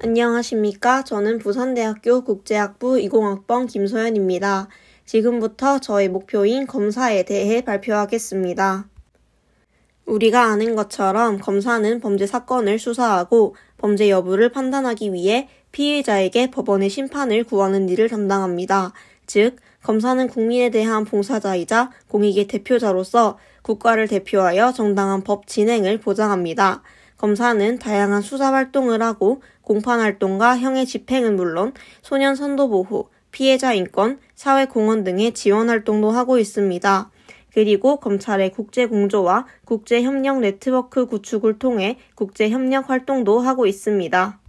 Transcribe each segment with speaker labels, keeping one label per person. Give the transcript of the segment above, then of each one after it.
Speaker 1: 안녕하십니까. 저는 부산대학교 국제학부 20학번 김소연입니다. 지금부터 저의 목표인 검사에 대해 발표하겠습니다. 우리가 아는 것처럼 검사는 범죄 사건을 수사하고 범죄 여부를 판단하기 위해 피의자에게 법원의 심판을 구하는 일을 담당합니다. 즉, 검사는 국민에 대한 봉사자이자 공익의 대표자로서 국가를 대표하여 정당한 법 진행을 보장합니다. 검사는 다양한 수사 활동을 하고 공판 활동과 형의 집행은 물론 소년 선도 보호, 피해자 인권, 사회 공헌 등의 지원 활동도 하고 있습니다. 그리고 검찰의 국제공조와 국제협력 네트워크 구축을 통해 국제협력 활동도 하고 있습니다.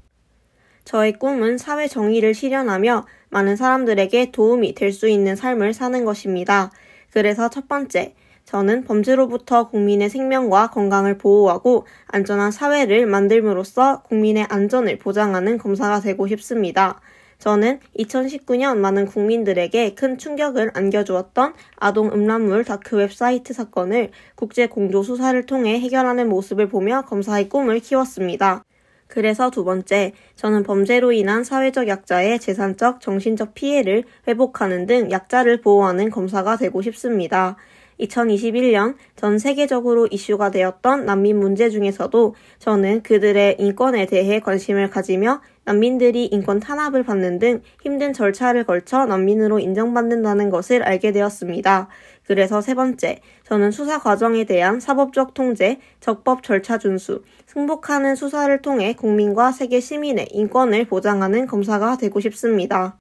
Speaker 1: 저의 꿈은 사회 정의를 실현하며 많은 사람들에게 도움이 될 수 있는 삶을 사는 것입니다. 그래서 첫 번째, 저는 범죄로부터 국민의 생명과 건강을 보호하고 안전한 사회를 만들므로써 국민의 안전을 보장하는 검사가 되고 싶습니다. 저는 2019년 많은 국민들에게 큰 충격을 안겨주었던 아동 음란물 다크 웹사이트 사건을 국제공조 수사를 통해 해결하는 모습을 보며 검사의 꿈을 키웠습니다. 그래서 두 번째, 저는 범죄로 인한 사회적 약자의 재산적, 정신적 피해를 회복하는 등 약자를 보호하는 검사가 되고 싶습니다. 2021년 전 세계적으로 이슈가 되었던 난민 문제 중에서도 저는 그들의 인권에 대해 관심을 가지며 난민들이 인권 탄압을 받는 등 힘든 절차를 거쳐 난민으로 인정받는다는 것을 알게 되었습니다. 그래서 세 번째, 저는 수사 과정에 대한 사법적 통제, 적법 절차 준수, 승복하는 수사를 통해 국민과 세계 시민의 인권을 보장하는 검사가 되고 싶습니다.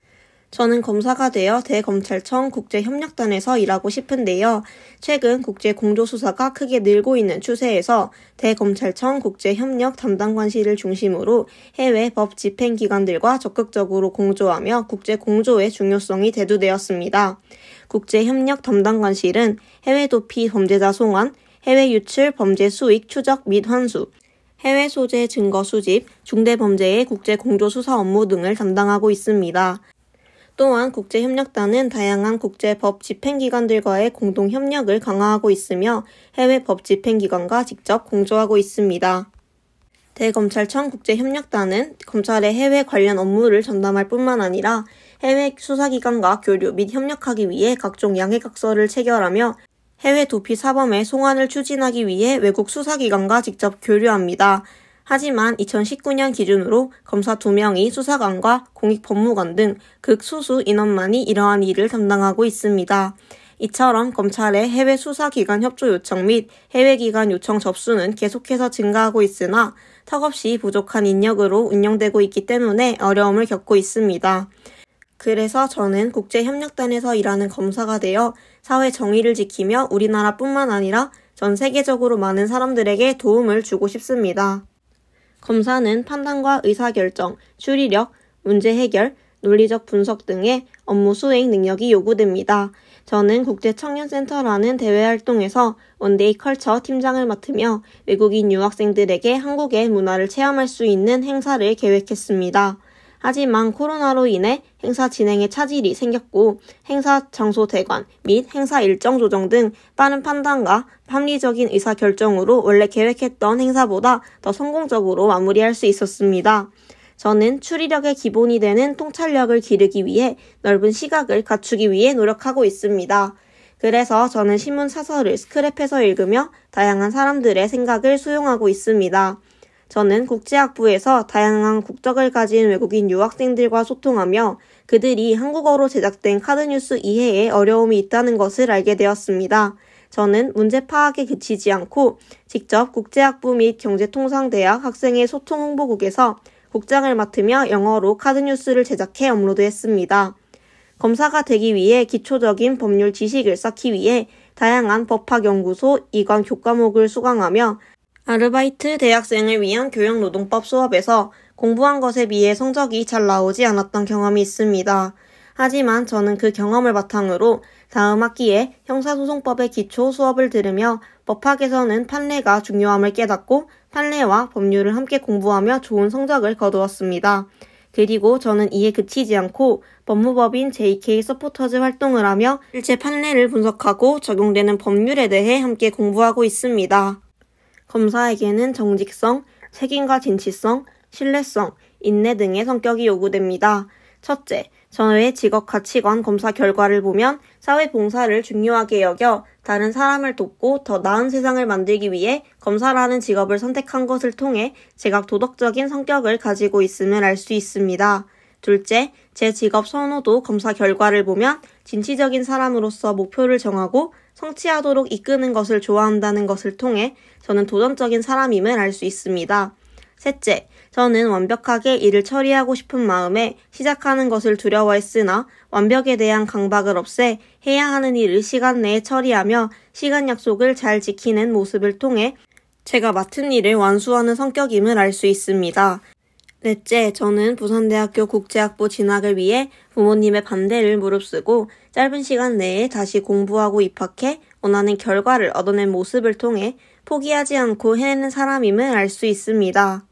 Speaker 1: 저는 검사가 되어 대검찰청 국제협력단에서 일하고 싶은데요. 최근 국제공조수사가 크게 늘고 있는 추세에서 대검찰청 국제협력 담당관실을 중심으로 해외 법 집행기관들과 적극적으로 공조하며 국제공조의 중요성이 대두되었습니다. 국제협력 담당관실은 해외 도피 범죄자 송환, 해외 유출 범죄 수익 추적 및 환수, 해외 소재 증거 수집, 중대범죄의 국제공조수사 업무 등을 담당하고 있습니다. 또한 국제협력단은 다양한 국제법 집행기관들과의 공동협력을 강화하고 있으며 해외 법 집행기관과 직접 공조하고 있습니다. 대검찰청 국제협력단은 검찰의 해외 관련 업무를 전담할 뿐만 아니라 해외 수사기관과 교류 및 협력하기 위해 각종 양해각서를 체결하며 해외 도피 사범의 송환을 추진하기 위해 외국 수사기관과 직접 교류합니다. 하지만 2019년 기준으로 검사 2명이 수사관과 공익법무관 등 극소수 인원만이 이러한 일을 담당하고 있습니다. 이처럼 검찰의 해외 수사기관 협조 요청 및 해외기관 요청 접수는 계속해서 증가하고 있으나 턱없이 부족한 인력으로 운영되고 있기 때문에 어려움을 겪고 있습니다. 그래서 저는 국제협력단에서 일하는 검사가 되어 사회 정의를 지키며 우리나라뿐만 아니라 전 세계적으로 많은 사람들에게 도움을 주고 싶습니다. 검사는 판단과 의사결정, 추리력, 문제 해결, 논리적 분석 등의 업무 수행 능력이 요구됩니다. 저는 국제청년센터라는 대외 활동에서 원데이 컬처 팀장을 맡으며 외국인 유학생들에게 한국의 문화를 체험할 수 있는 행사를 계획했습니다. 하지만 코로나로 인해 행사 진행에 차질이 생겼고 행사 장소 대관 및 행사 일정 조정 등 빠른 판단과 합리적인 의사결정으로 원래 계획했던 행사보다 더 성공적으로 마무리할 수 있었습니다. 저는 추리력의 기본이 되는 통찰력을 기르기 위해 넓은 시각을 갖추기 위해 노력하고 있습니다. 그래서 저는 신문 사설을 스크랩해서 읽으며 다양한 사람들의 생각을 수용하고 있습니다. 저는 국제학부에서 다양한 국적을 가진 외국인 유학생들과 소통하며 그들이 한국어로 제작된 카드뉴스 이해에 어려움이 있다는 것을 알게 되었습니다. 저는 문제 파악에 그치지 않고 직접 국제학부 및 경제통상대학 학생회 소통 홍보국에서 국장을 맡으며 영어로 카드뉴스를 제작해 업로드했습니다. 검사가 되기 위해 기초적인 법률 지식을 쌓기 위해 다양한 법학연구소 이관 교과목을 수강하며 아르바이트 대학생을 위한 교육노동법 수업에서 공부한 것에 비해 성적이 잘 나오지 않았던 경험이 있습니다. 하지만 저는 그 경험을 바탕으로 다음 학기에 형사소송법의 기초 수업을 들으며 법학에서는 판례가 중요함을 깨닫고 판례와 법률을 함께 공부하며 좋은 성적을 거두었습니다. 그리고 저는 이에 그치지 않고 법무법인 JK 서포터즈 활동을 하며 실제 판례를 분석하고 적용되는 법률에 대해 함께 공부하고 있습니다. 검사에게는 정직성, 책임과 진취성, 신뢰성, 인내 등의 성격이 요구됩니다. 첫째, 저의 직업 가치관 검사 결과를 보면 사회봉사를 중요하게 여겨 다른 사람을 돕고 더 나은 세상을 만들기 위해 검사라는 직업을 선택한 것을 통해 제가 도덕적인 성격을 가지고 있음을 알 수 있습니다. 둘째, 제 직업 선호도 검사 결과를 보면 진취적인 사람으로서 목표를 정하고 성취하도록 이끄는 것을 좋아한다는 것을 통해 저는 도전적인 사람임을 알 수 있습니다. 셋째, 저는 완벽하게 일을 처리하고 싶은 마음에 시작하는 것을 두려워했으나 완벽에 대한 강박을 없애 해야 하는 일을 시간 내에 처리하며 시간 약속을 잘 지키는 모습을 통해 제가 맡은 일을 완수하는 성격임을 알 수 있습니다. 넷째, 저는 부산대학교 국제학부 진학을 위해 부모님의 반대를 무릅쓰고 짧은 시간 내에 다시 공부하고 입학해 원하는 결과를 얻어낸 모습을 통해 포기하지 않고 해내는 사람임을 알 수 있습니다.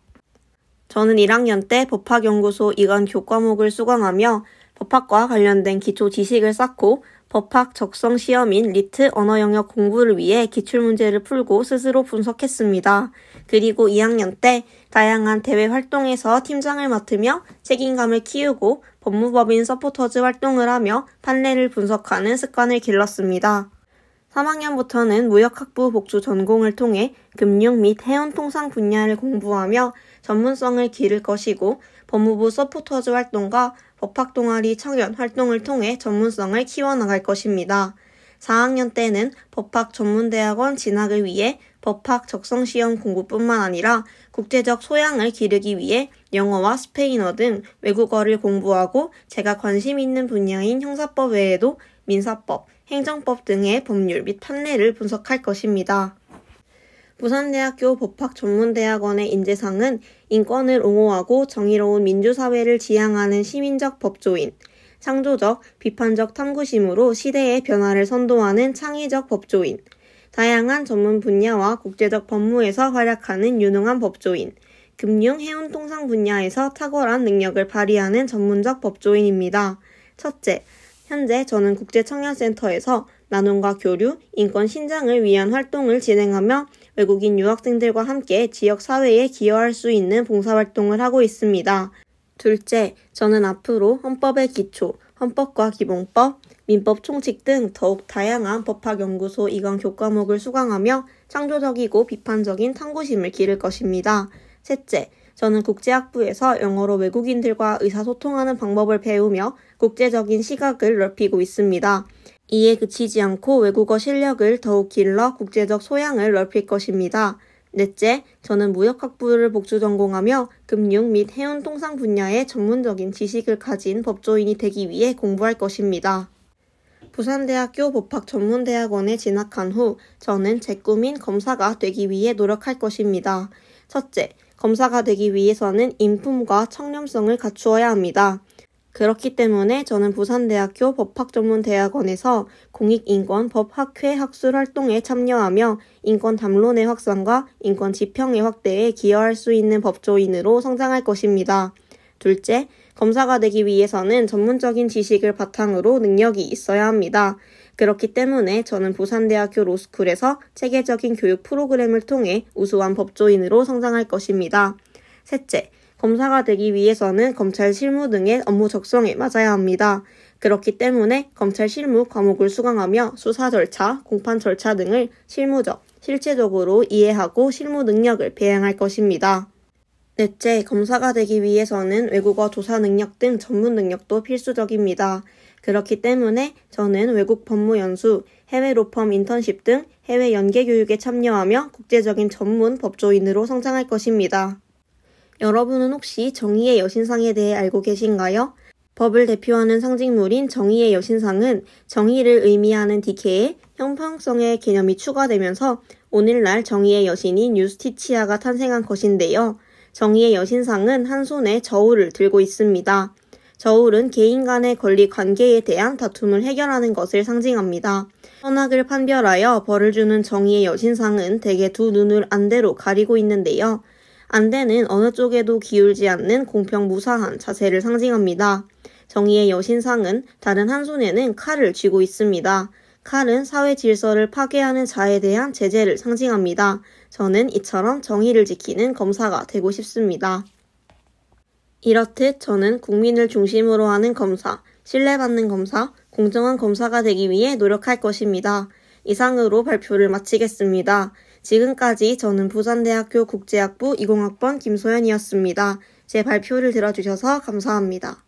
Speaker 1: 저는 1학년 때 법학연구소 이관 교과목을 수강하며 법학과 관련된 기초 지식을 쌓고 법학 적성 시험인 리트 언어 영역 공부를 위해 기출문제를 풀고 스스로 분석했습니다. 그리고 2학년 때 다양한 대외 활동에서 팀장을 맡으며 책임감을 키우고 법무법인 서포터즈 활동을 하며 판례를 분석하는 습관을 길렀습니다. 3학년부터는 무역학부 복수 전공을 통해 금융 및 해운통상 분야를 공부하며 전문성을 기를 것이고 법무부 서포터즈 활동과 법학동아리 청연 활동을 통해 전문성을 키워나갈 것입니다. 4학년 때는 법학전문대학원 진학을 위해 법학 적성시험 공부뿐만 아니라 국제적 소양을 기르기 위해 영어와 스페인어 등 외국어를 공부하고 제가 관심 있는 분야인 형사법 외에도 민사법, 행정법 등의 법률 및 판례를 분석할 것입니다. 부산대학교 법학전문대학원의 인재상은 인권을 옹호하고 정의로운 민주사회를 지향하는 시민적 법조인, 창조적, 비판적 탐구심으로 시대의 변화를 선도하는 창의적 법조인, 다양한 전문 분야와 국제적 법무에서 활약하는 유능한 법조인, 금융, 해운, 통상 분야에서 탁월한 능력을 발휘하는 전문적 법조인입니다. 첫째, 현재 저는 국제청년센터에서 나눔과 교류, 인권 신장을 위한 활동을 진행하며 외국인 유학생들과 함께 지역사회에 기여할 수 있는 봉사활동을 하고 있습니다. 둘째, 저는 앞으로 헌법의 기초, 헌법과 기본법, 민법 총칙 등 더욱 다양한 법학연구소 이관 교과목을 수강하며 창조적이고 비판적인 탐구심을 기를 것입니다. 셋째, 저는 국제학부에서 영어로 외국인들과 의사소통하는 방법을 배우며 국제적인 시각을 넓히고 있습니다. 이에 그치지 않고 외국어 실력을 더욱 길러 국제적 소양을 넓힐 것입니다. 넷째, 저는 무역학부를 복수 전공하며 금융 및 해운통상 분야의 전문적인 지식을 가진 법조인이 되기 위해 공부할 것입니다. 부산대학교 법학전문대학원에 진학한 후 저는 제 꿈인 검사가 되기 위해 노력할 것입니다. 첫째, 검사가 되기 위해서는 인품과 청렴성을 갖추어야 합니다. 그렇기 때문에 저는 부산대학교 법학전문대학원에서 공익인권 법학회 학술 활동에 참여하며 인권 담론의 확산과 인권 지평의 확대에 기여할 수 있는 법조인으로 성장할 것입니다. 둘째, 검사가 되기 위해서는 전문적인 지식을 바탕으로 능력이 있어야 합니다. 그렇기 때문에 저는 부산대학교 로스쿨에서 체계적인 교육 프로그램을 통해 우수한 법조인으로 성장할 것입니다. 셋째, 검사가 되기 위해서는 검찰 실무 등의 업무 적성에 맞아야 합니다. 그렇기 때문에 검찰 실무 과목을 수강하며 수사 절차, 공판 절차 등을 실무적, 실체적으로 이해하고 실무 능력을 배양할 것입니다. 넷째, 검사가 되기 위해서는 외국어 조사 능력 등 전문 능력도 필수적입니다. 그렇기 때문에 저는 외국 법무 연수, 해외 로펌 인턴십 등 해외 연계 교육에 참여하며 국제적인 전문 법조인으로 성장할 것입니다. 여러분은 혹시 정의의 여신상에 대해 알고 계신가요? 법을 대표하는 상징물인 정의의 여신상은 정의를 의미하는 디케에 형평성의 개념이 추가되면서 오늘날 정의의 여신인 유스티치아가 탄생한 것인데요. 정의의 여신상은 한 손에 저울을 들고 있습니다. 저울은 개인 간의 권리 관계에 대한 다툼을 해결하는 것을 상징합니다. 선악을 판별하여 벌을 주는 정의의 여신상은 대개 두 눈을 안대로 가리고 있는데요. 안대는 어느 쪽에도 기울지 않는 공평무사한 자세를 상징합니다. 정의의 여신상은 다른 한 손에는 칼을 쥐고 있습니다. 칼은 사회 질서를 파괴하는 자에 대한 제재를 상징합니다. 저는 이처럼 정의를 지키는 검사가 되고 싶습니다. 이렇듯 저는 국민을 중심으로 하는 검사, 신뢰받는 검사, 공정한 검사가 되기 위해 노력할 것입니다. 이상으로 발표를 마치겠습니다. 지금까지 저는 부산대학교 국제학부 20학번 김소연이었습니다. 제 발표를 들어주셔서 감사합니다.